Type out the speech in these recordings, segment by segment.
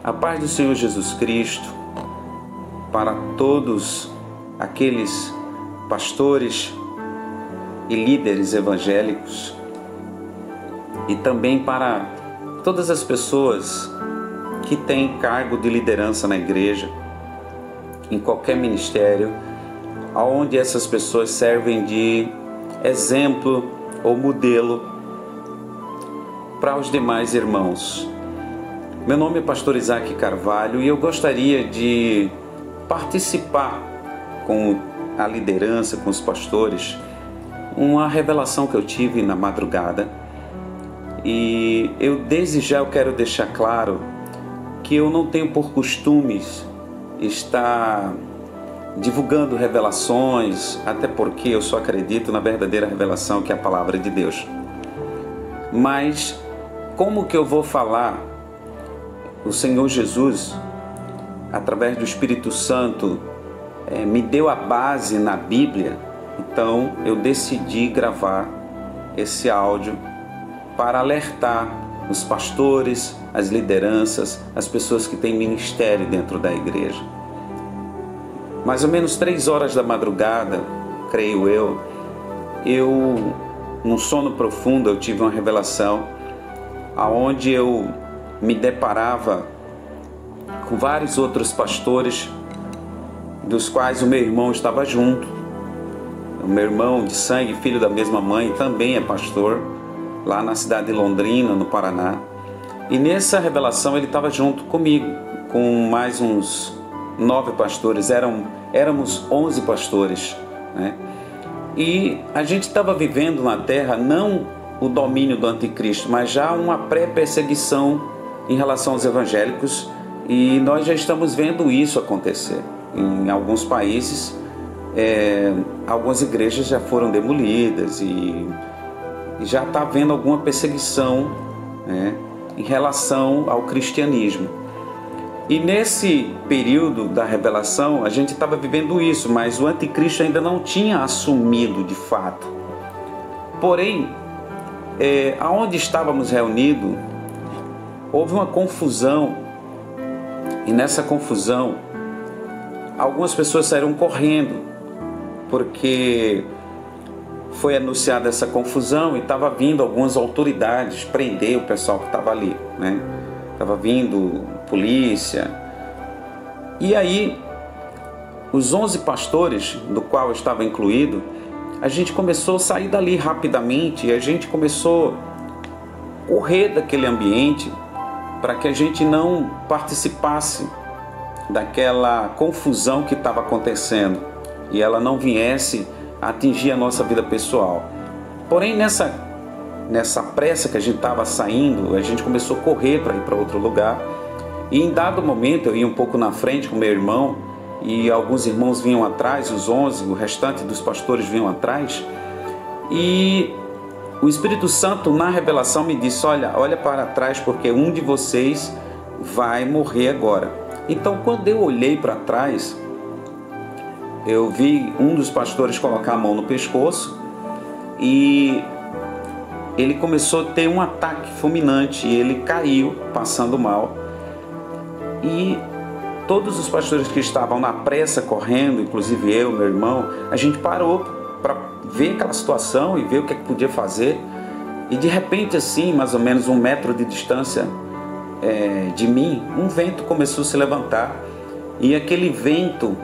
A paz do Senhor Jesus Cristo para todos aqueles pastores e líderes evangélicos e também para todas as pessoas que têm cargo de liderança na igreja, em qualquer ministério, onde essas pessoas servem de exemplo ou modelo para os demais irmãos. Meu nome é Pastor Isaac Carvalho e eu gostaria de participar com a liderança, com os pastores, uma revelação que eu tive na madrugada. E eu desde já eu quero deixar claro que eu não tenho por costume estar divulgando revelações, até porque eu só acredito na verdadeira revelação, que é a palavra de Deus. Mas como que eu vou falar? O Senhor Jesus, através do Espírito Santo, me deu a base na Bíblia. Então eu decidi gravar esse áudio para alertar os pastores, as lideranças, as pessoas que têm ministério dentro da igreja. Mais ou menos 3 horas da madrugada, creio eu num sono profundo, eu tive uma revelação aonde eu me deparava com vários outros pastores, dos quais o meu irmão estava junto. O meu irmão de sangue, filho da mesma mãe, também é pastor, lá na cidade de Londrina, no Paraná. E nessa revelação ele estava junto comigo, com mais uns 9 pastores, éramos 11 pastores, né? E a gente estava vivendo na terra não o domínio do anticristo, mas já uma pré-perseguição em relação aos evangélicos, e nós já estamos vendo isso acontecer. Em alguns países, algumas igrejas já foram demolidas e já está havendo alguma perseguição, né, em relação ao cristianismo. E nesse período da revelação, a gente estava vivendo isso, mas o anticristo ainda não tinha assumido de fato. Porém, aonde estávamos reunidos, houve uma confusão, e nessa confusão, algumas pessoas saíram correndo, porque foi anunciada essa confusão e estava vindo algumas autoridades prender o pessoal que estava ali, né? Estava vindo polícia. E aí, os 11 pastores, do qual eu estava incluído, a gente começou a sair dali rapidamente e a gente começou a correr daquele ambiente para que a gente não participasse daquela confusão que estava acontecendo e ela não viesse a atingir a nossa vida pessoal. Porém, nessa pressa que a gente estava saindo, a gente começou a correr para ir para outro lugar. E em dado momento, eu ia um pouco na frente com meu irmão e alguns irmãos vinham atrás, os 11, o restante dos pastores vinham atrás. E o Espírito Santo, na revelação, me disse: olha para trás, porque um de vocês vai morrer agora. Então, quando eu olhei para trás, eu vi um dos pastores colocar a mão no pescoço e ele começou a ter um ataque fulminante e ele caiu, passando mal. E todos os pastores que estavam na pressa, correndo, inclusive eu, meu irmão, a gente parou para ver aquela situação e ver o que podia fazer. E de repente, assim, mais ou menos 1 metro de distância de mim, um vento começou a se levantar. E aquele vento,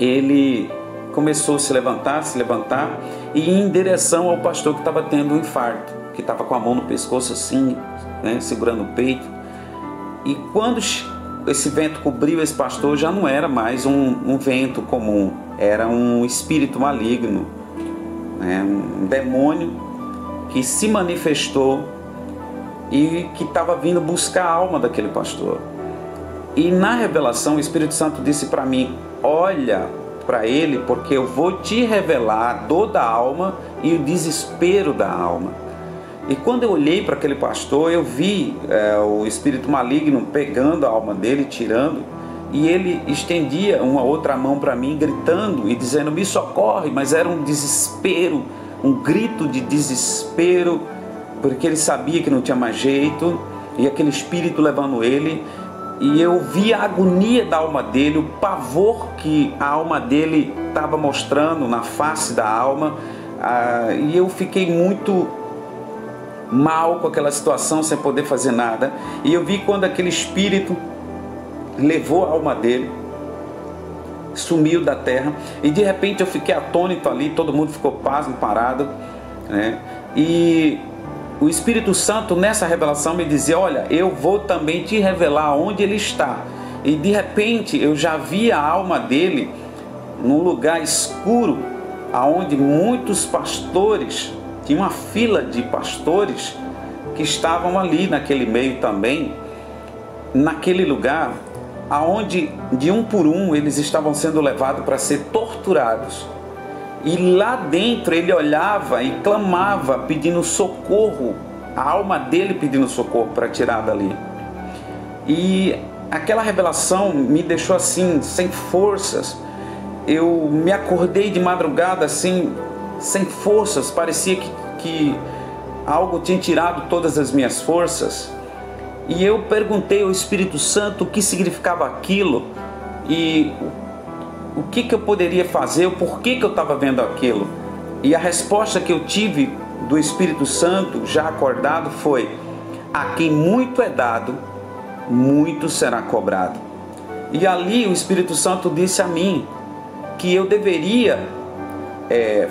ele começou a se levantar e ir em direção ao pastor que estava tendo um infarto, que estava com a mão no pescoço assim, né, segurando o peito. E quando esse vento cobriu esse pastor, já não era mais um vento comum, era um espírito maligno, né, um demônio que se manifestou e que estava vindo buscar a alma daquele pastor. E na revelação o Espírito Santo disse para mim: olha para ele, porque eu vou te revelar a dor da alma e o desespero da alma. E quando eu olhei para aquele pastor, eu vi o espírito maligno pegando a alma dele, tirando, e ele estendia uma outra mão para mim, gritando e dizendo: me socorre. Mas era um desespero, um grito de desespero, porque ele sabia que não tinha mais jeito, e aquele espírito levando ele. e eu vi a agonia da alma dele, o pavor que a alma dele estava mostrando na face da alma, e eu fiquei muito mal com aquela situação, sem poder fazer nada. E eu vi quando aquele espírito levou a alma dele, sumiu da terra, e de repente eu fiquei atônito ali, todo mundo ficou pasmo, parado, né? E o Espírito Santo nessa revelação me dizia: olha, eu vou também te revelar onde ele está. E de repente eu já vi a alma dele num lugar escuro, aonde muitos pastores, tinha uma fila de pastores que estavam ali naquele meio também, naquele lugar, aonde de um por um eles estavam sendo levados para ser torturados. E lá dentro ele olhava e clamava, pedindo socorro, a alma dele pedindo socorro para tirar dali. E aquela revelação me deixou assim, sem forças. Eu me acordei de madrugada assim, sem forças, parecia que algo tinha tirado todas as minhas forças. E eu perguntei ao Espírito Santo o que significava aquilo e o que eu poderia fazer, o porquê que eu estava vendo aquilo. E a resposta que eu tive do Espírito Santo, já acordado, foi: a quem muito é dado, muito será cobrado. E ali o Espírito Santo disse a mim que eu deveria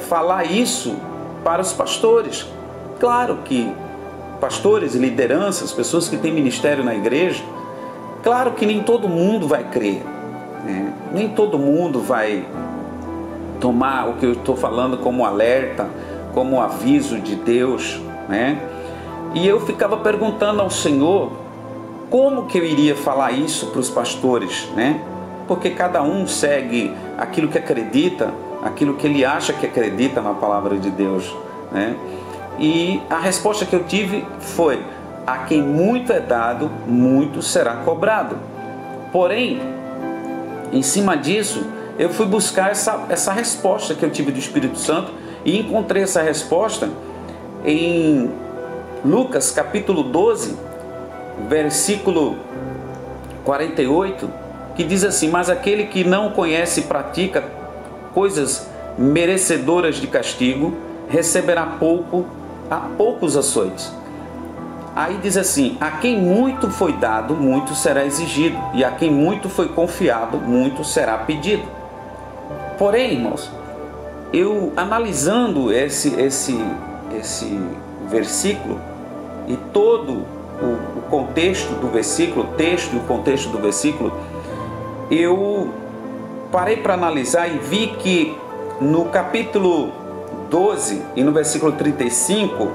falar isso para os pastores. Claro que pastores e lideranças, pessoas que têm ministério na igreja, claro que nem todo mundo vai crer, né? Nem todo mundo vai tomar o que eu estou falando como alerta, como aviso de Deus, né? E eu ficava perguntando ao Senhor como que eu iria falar isso para os pastores, né? Porque cada um segue aquilo que acredita, aquilo que ele acha que acredita na palavra de Deus, né? E a resposta que eu tive foi: a quem muito é dado, muito será cobrado. Porém, em cima disso, eu fui buscar essa resposta que eu tive do Espírito Santo e encontrei essa resposta em Lucas capítulo 12, versículo 48, que diz assim: mas aquele que não conhece e pratica coisas merecedoras de castigo, receberá poucos açoites. Aí diz assim: a quem muito foi dado, muito será exigido, e a quem muito foi confiado, muito será pedido. Porém, irmãos, eu analisando esse versículo e todo o contexto do versículo, o texto e o contexto do versículo, eu parei para analisar e vi que no capítulo 12 e no versículo 35,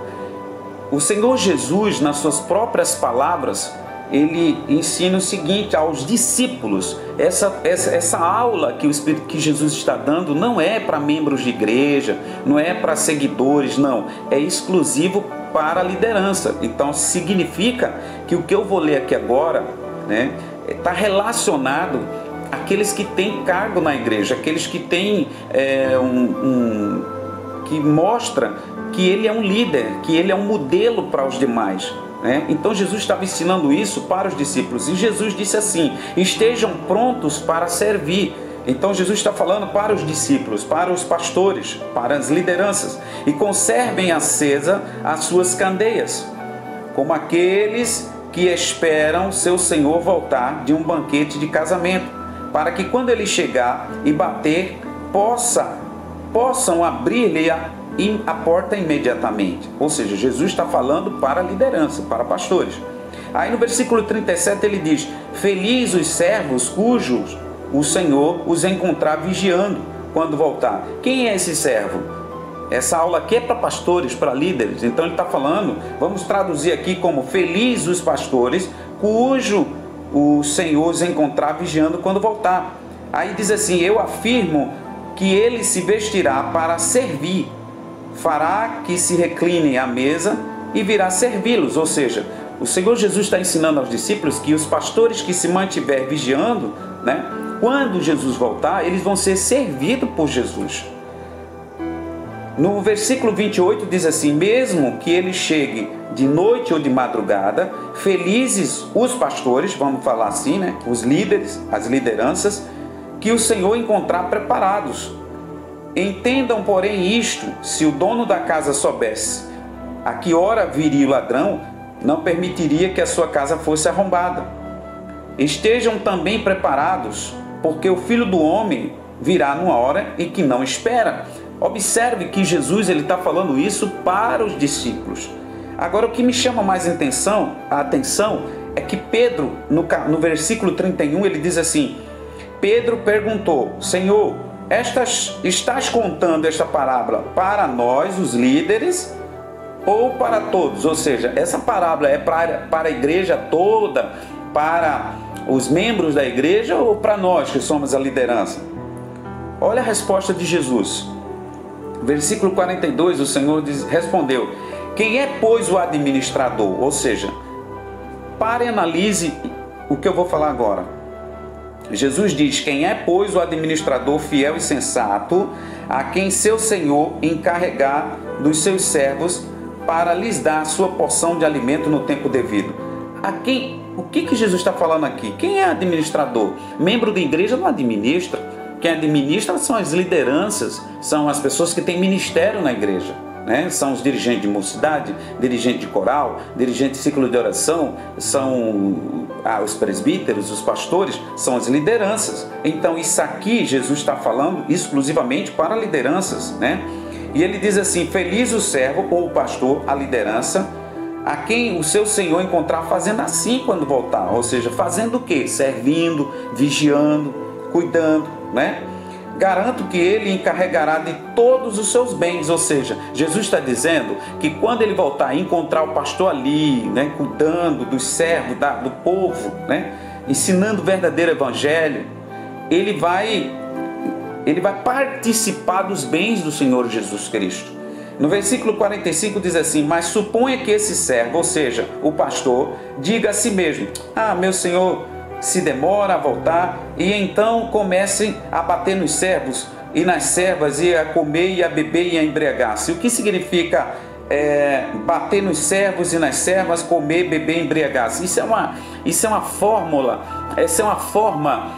o Senhor Jesus, nas suas próprias palavras, ele ensina o seguinte aos discípulos: essa aula que Jesus está dando não é para membros de igreja, não é para seguidores, não, é exclusivo para a liderança. Então significa que o que eu vou ler aqui agora, né, está relacionado àqueles que têm cargo na igreja, aqueles que têm que mostra que ele é um líder, que ele é um modelo para os demais, né? Então Jesus estava ensinando isso para os discípulos, e Jesus disse assim: estejam prontos para servir. Então Jesus está falando para os discípulos, para os pastores, para as lideranças, e conservem acesa as suas candeias, como aqueles que esperam seu Senhor voltar de um banquete de casamento, para que quando ele chegar e bater, possam abrir-lhe a porta imediatamente. Ou seja, Jesus está falando para a liderança, para pastores. Aí no versículo 37 ele diz: felizes os servos cujos o Senhor os encontrar vigiando quando voltar. Quem é esse servo? Essa aula aqui é para pastores, para líderes. Então ele está falando, vamos traduzir aqui como: felizes os pastores cujo o Senhor os encontrar vigiando quando voltar. Aí diz assim: eu afirmo que ele se vestirá para servir, fará que se reclinem à mesa e virá servi-los. Ou seja, o Senhor Jesus está ensinando aos discípulos que os pastores que se mantiver vigiando, né, quando Jesus voltar, eles vão ser servidos por Jesus. No versículo 28 diz assim: mesmo que ele chegue de noite ou de madrugada, felizes os pastores, vamos falar assim, né? Os líderes, as lideranças, que o Senhor encontrar preparados. Entendam, porém, isto: se o dono da casa soubesse a que hora viria o ladrão, não permitiria que a sua casa fosse arrombada. Estejam também preparados, porque o Filho do Homem virá numa hora em que não espera. Observe que Jesus está falando isso para os discípulos. Agora, o que me chama mais a atenção é que Pedro, no versículo 31, ele diz assim: Pedro perguntou: Senhor, estás contando esta parábola para nós, os líderes, ou para todos? Ou seja, essa parábola é para a igreja toda, para os membros da igreja, ou para nós que somos a liderança? Olha a resposta de Jesus. Versículo 42, o Senhor respondeu: quem é, pois, o administrador? Ou seja, pare e analise o que eu vou falar agora. Jesus diz: quem é, pois, o administrador fiel e sensato, a quem seu Senhor encarregar dos seus servos para lhes dar a sua porção de alimento no tempo devido? O que Jesus está falando aqui? Quem é administrador? Membro da igreja não administra. Quem administra são as lideranças, são as pessoas que têm ministério na igreja, né? São os dirigentes de mocidade, dirigente de coral, dirigente de ciclo de oração, são os presbíteros, os pastores, são as lideranças. Então isso aqui Jesus está falando exclusivamente para lideranças, né? E ele diz assim: feliz o servo ou o pastor, a liderança, a quem o seu Senhor encontrar fazendo assim quando voltar. Ou seja, fazendo o quê? Servindo, vigiando, cuidando, né? Garanto que ele encarregará de todos os seus bens. Ou seja, Jesus está dizendo que quando ele voltar e encontrar o pastor ali, né, cuidando dos servos, do povo, né, ensinando o verdadeiro evangelho, ele vai participar dos bens do Senhor Jesus Cristo. No versículo 45 diz assim: mas suponha que esse servo, ou seja, o pastor, diga a si mesmo: meu Senhor se demora a voltar, e então comecem a bater nos servos e nas servas, e a comer e a beber e a embriagar-se. O que significa bater nos servos e nas servas, comer, beber e embriagar-se? Isso é uma fórmula, essa é uma forma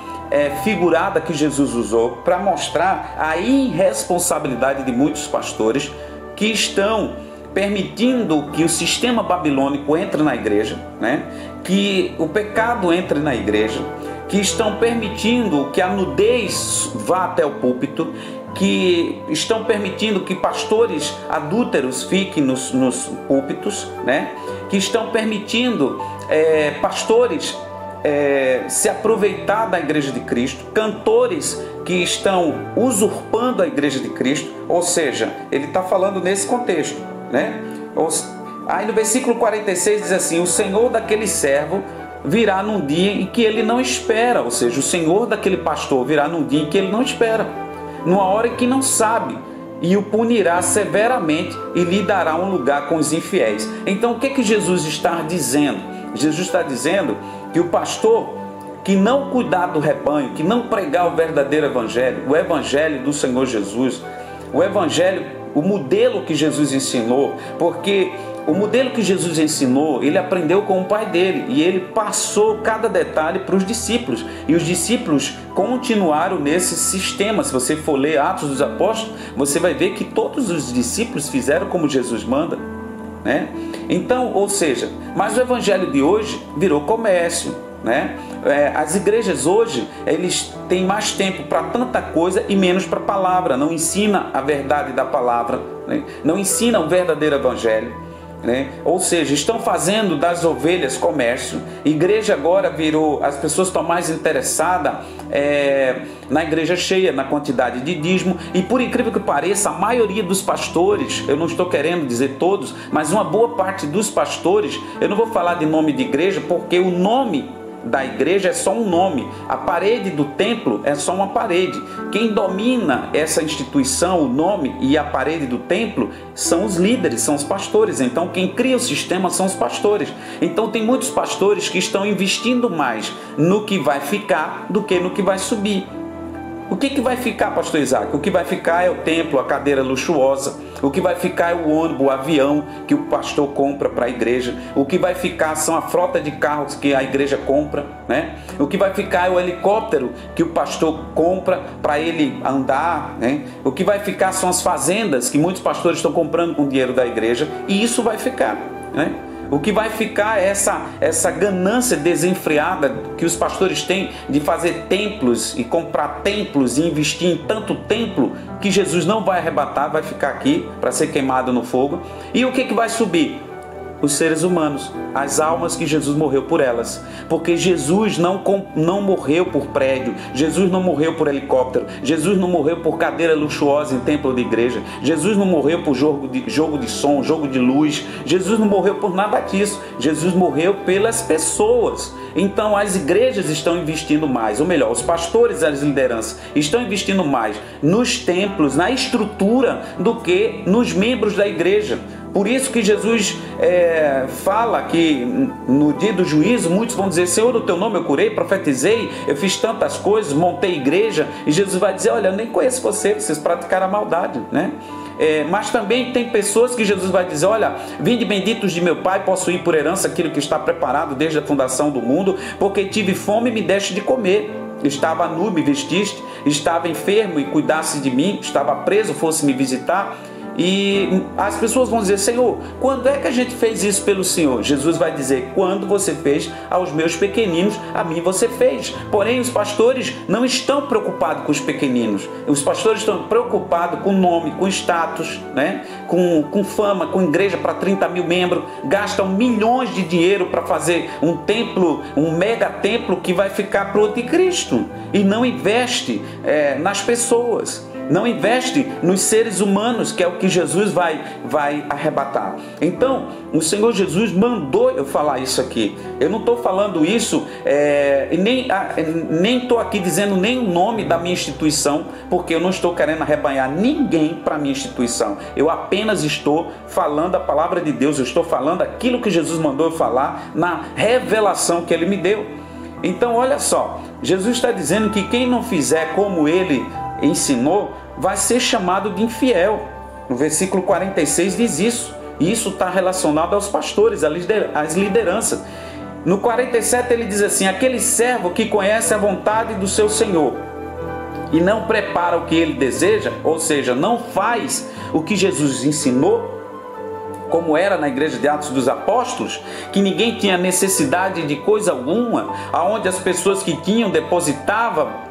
figurada que Jesus usou para mostrar a irresponsabilidade de muitos pastores que estão permitindo que o sistema babilônico entre na igreja, né? Que o pecado entre na igreja, que estão permitindo que a nudez vá até o púlpito, que estão permitindo que pastores adúlteros fiquem nos púlpitos, né? Que estão permitindo pastores se aproveitar da igreja de Cristo, cantores que estão usurpando a igreja de Cristo. Ou seja, ele está falando nesse contexto, né? Aí no versículo 46 diz assim: o Senhor daquele servo virá num dia em que ele não espera. Ou seja, o Senhor daquele pastor virá num dia em que ele não espera, numa hora em que não sabe, e o punirá severamente e lhe dará um lugar com os infiéis. Então o que Jesus está dizendo? Jesus está dizendo que o pastor que não cuidar do rebanho, que não pregar o verdadeiro evangelho, o evangelho do Senhor Jesus, o evangelho, o modelo que Jesus ensinou, porque o modelo que Jesus ensinou, ele aprendeu com o pai dele, e ele passou cada detalhe para os discípulos, e os discípulos continuaram nesse sistema. Se você for ler Atos dos Apóstolos, você vai ver que todos os discípulos fizeram como Jesus manda, né? Então, ou seja, mas o evangelho de hoje virou comércio, né? As igrejas hoje, eles têm mais tempo para tanta coisa e menos para a palavra. Não ensina a verdade da palavra, né? Não ensina o verdadeiro evangelho, né? Ou seja, estão fazendo das ovelhas comércio. Igreja agora virou, as pessoas estão mais interessadas na igreja cheia, na quantidade de dízimo. E por incrível que pareça, a maioria dos pastores, eu não estou querendo dizer todos, mas uma boa parte dos pastores, eu não vou falar de nome de igreja, porque o nome da igreja é só um nome, a parede do templo é só uma parede. Quem domina essa instituição, o nome e a parede do templo, são os líderes, são os pastores. Então quem cria o sistema são os pastores. Então tem muitos pastores que estão investindo mais no que vai ficar do que no que vai subir. O que vai ficar, pastor Isaac? O que vai ficar é o templo, a cadeira luxuosa. O que vai ficar é o ônibus, o avião que o pastor compra para a igreja. O que vai ficar são a frota de carros que a igreja compra, né? O que vai ficar é o helicóptero que o pastor compra para ele andar, né? O que vai ficar são as fazendas que muitos pastores estão comprando com o dinheiro da igreja, e isso vai ficar, né? O que vai ficar é essa ganância desenfreada que os pastores têm de fazer templos e comprar templos e investir em tanto templo que Jesus não vai arrebatar, vai ficar aqui para ser queimado no fogo. E o que vai subir? Os seres humanos, as almas que Jesus morreu por elas, porque Jesus não morreu por prédio, Jesus não morreu por helicóptero, Jesus não morreu por cadeira luxuosa em templo de igreja, Jesus não morreu por jogo de som, jogo de luz, Jesus não morreu por nada disso, Jesus morreu pelas pessoas. Então as igrejas estão investindo mais, ou melhor, os pastores e as lideranças estão investindo mais nos templos, na estrutura, do que nos membros da igreja. Por isso que Jesus fala que no dia do juízo muitos vão dizer: Senhor, no teu nome eu curei, profetizei, eu fiz tantas coisas, montei igreja. E Jesus vai dizer: olha, eu nem conheço vocês praticaram a maldade, né? Mas também tem pessoas que Jesus vai dizer: olha, vinde benditos de meu Pai, possuí por herança aquilo que está preparado desde a fundação do mundo, porque tive fome e me deste de comer. Estava nu, me vestiste, estava enfermo e cuidasse de mim, estava preso, fosse me visitar. E as pessoas vão dizer: Senhor, quando é que a gente fez isso pelo Senhor? Jesus vai dizer: quando você fez aos meus pequeninos, a mim você fez. Porém, os pastores não estão preocupados com os pequeninos. Os pastores estão preocupados com nome, com status, né? com fama, com igreja para 30 mil membros. Gastam milhões de dinheiro para fazer um templo, um mega templo que vai ficar para o anticristo. E não investe nas pessoas. Não investe nos seres humanos, que é o que Jesus vai arrebatar. Então, o Senhor Jesus mandou eu falar isso aqui. Eu não estou falando isso, nem estou aqui dizendo nem o nome da minha instituição, porque eu não estou querendo arrebanhar ninguém para a minha instituição. Eu apenas estou falando a palavra de Deus, eu estou falando aquilo que Jesus mandou eu falar na revelação que Ele me deu. Então, olha só, Jesus está dizendo que quem não fizer como Ele ensinou, vai ser chamado de infiel. No versículo 46 diz isso. E isso está relacionado aos pastores, às lideranças. No 47 ele diz assim: aquele servo que conhece a vontade do seu Senhor e não prepara o que ele deseja, ou seja, não faz o que Jesus ensinou, como era na igreja de Atos dos Apóstolos, que ninguém tinha necessidade de coisa alguma, aonde as pessoas que tinham depositavam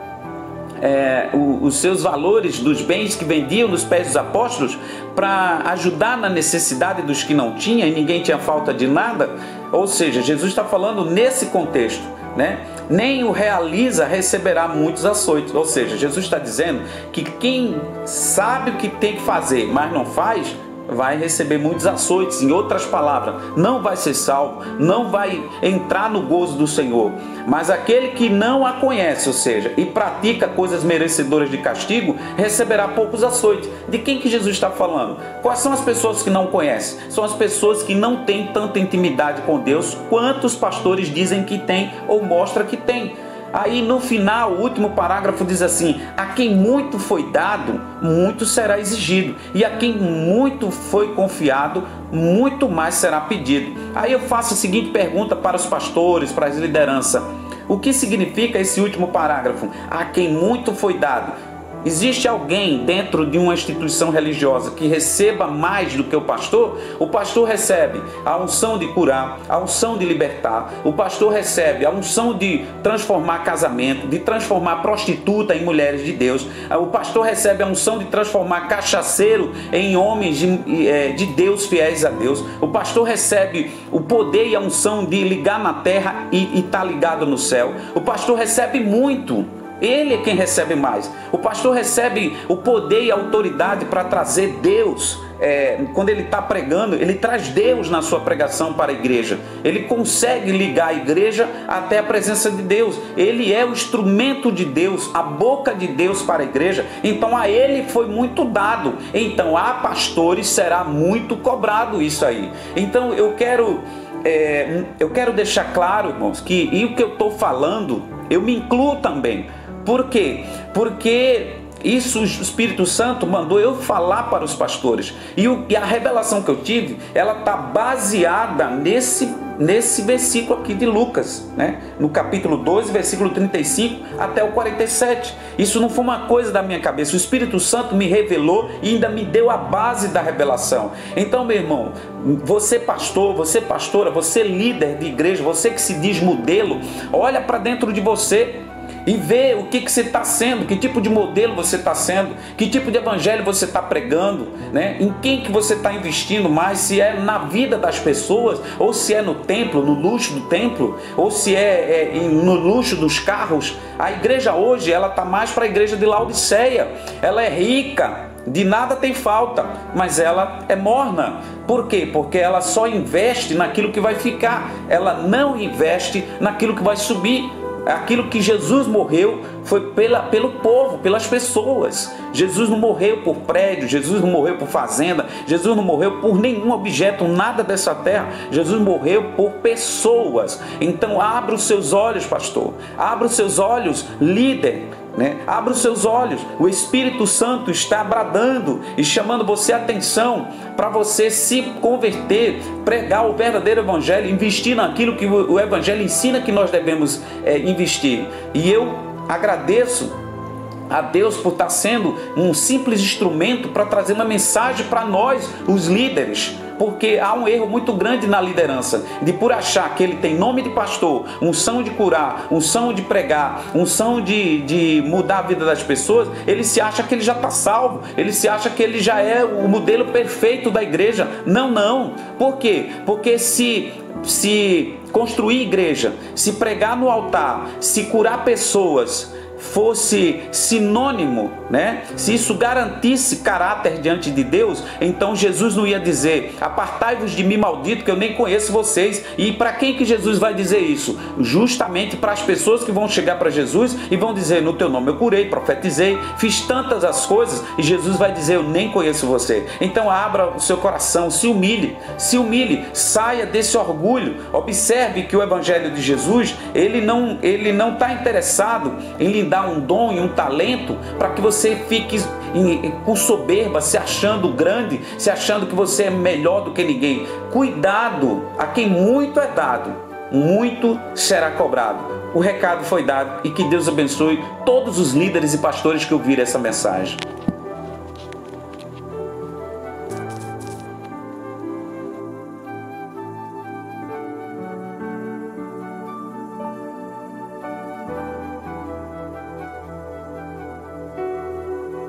os seus valores dos bens que vendiam nos pés dos apóstolos para ajudar na necessidade dos que não tinham, e ninguém tinha falta de nada. Ou seja, Jesus está falando nesse contexto, né? Nem o realiza receberá muitos açoites. Ou seja, Jesus está dizendo que quem sabe o que tem que fazer, mas não faz, vai receber muitos açoites. Em outras palavras, não vai ser salvo, não vai entrar no gozo do Senhor. Mas aquele que não a conhece, ou seja, e pratica coisas merecedoras de castigo, receberá poucos açoites. De quem que Jesus está falando? Quais são as pessoas que não conhecem? São as pessoas que não têm tanta intimidade com Deus quanto os pastores dizem que tem ou mostra que tem. Aí no final, o último parágrafo diz assim: a quem muito foi dado, muito será exigido, e a quem muito foi confiado, muito mais será pedido. Aí eu faço a seguinte pergunta para os pastores, para as lideranças: o que significa esse último parágrafo? A quem muito foi dado. Existe alguém dentro de uma instituição religiosa que receba mais do que o pastor? O pastor recebe a unção de curar, a unção de libertar. O pastor recebe a unção de transformar casamento, de transformar prostituta em mulheres de Deus. O pastor recebe a unção de transformar cachaceiro em homens de Deus, fiéis a Deus. O pastor recebe o poder e a unção de ligar na terra e estar ligado no céu. O pastor recebe muito. Ele é quem recebe mais. O pastor recebe o poder e a autoridade para trazer Deus. Quando ele está pregando, ele traz Deus na sua pregação para a igreja. Ele consegue ligar a igreja até a presença de Deus. Ele é o instrumento de Deus, a boca de Deus para a igreja. Então a ele foi muito dado. Então a pastores será muito cobrado isso aí. Então eu quero deixar claro, irmãos, que o que eu estou falando, eu me incluo também. Por quê? Porque isso o Espírito Santo mandou eu falar para os pastores. E a revelação que eu tive, ela está baseada nesse versículo aqui de Lucas, né? No capítulo 12, versículo 35 até o 47. Isso não foi uma coisa da minha cabeça. O Espírito Santo me revelou e ainda me deu a base da revelação. Então, meu irmão, você pastor, você pastora, você líder de igreja, você que se diz modelo, olha para dentro de você e vê o que você está sendo, que tipo de modelo você está sendo, que tipo de evangelho você está pregando, né? Em quem que você está investindo mais, se é na vida das pessoas, ou se é no templo, no luxo do templo, ou se no luxo dos carros. A igreja hoje, ela está mais para a igreja de Laodiceia. Ela é rica, de nada tem falta, mas ela é morna. Por quê? Porque ela só investe naquilo que vai ficar, ela não investe naquilo que vai subir. Aquilo que Jesus morreu foi pelo povo, pelas pessoas. Jesus não morreu por prédio, Jesus não morreu por fazenda, Jesus não morreu por nenhum objeto, nada dessa terra. Jesus morreu por pessoas. Então abra os seus olhos, pastor. Abra os seus olhos, líder. Abra os seus olhos. O Espírito Santo está bradando e chamando você a atenção para você se converter, pregar o verdadeiro evangelho, investir naquilo que o evangelho ensina que nós devemos investir. E eu agradeço a Deus por estar sendo um simples instrumento para trazer uma mensagem para nós, os líderes. Porque há um erro muito grande na liderança, de por achar que ele tem nome de pastor, unção de curar, unção de pregar, unção de mudar a vida das pessoas, ele se acha que ele já está salvo, ele se acha que ele já é o modelo perfeito da igreja. Não. Por quê? Porque se construir igreja, se pregar no altar, se curar pessoas, fosse sinônimo, se isso garantisse caráter diante de Deus, então Jesus não ia dizer: apartai-vos de mim, maldito, que eu nem conheço vocês. E para quem que Jesus vai dizer isso? Justamente para as pessoas que vão chegar para Jesus e vão dizer: no teu nome eu curei, profetizei, fiz tantas as coisas, e Jesus vai dizer: eu nem conheço você. Então abra o seu coração, se humilhe, saia desse orgulho. Observe que o evangelho de Jesus, ele não está interessado em lhe dar um dom e um talento para que você fique com soberba, se achando grande, se achando que você é melhor do que ninguém. Cuidado, a quem muito é dado, muito será cobrado. O recado foi dado e que Deus abençoe todos os líderes e pastores que ouviram essa mensagem.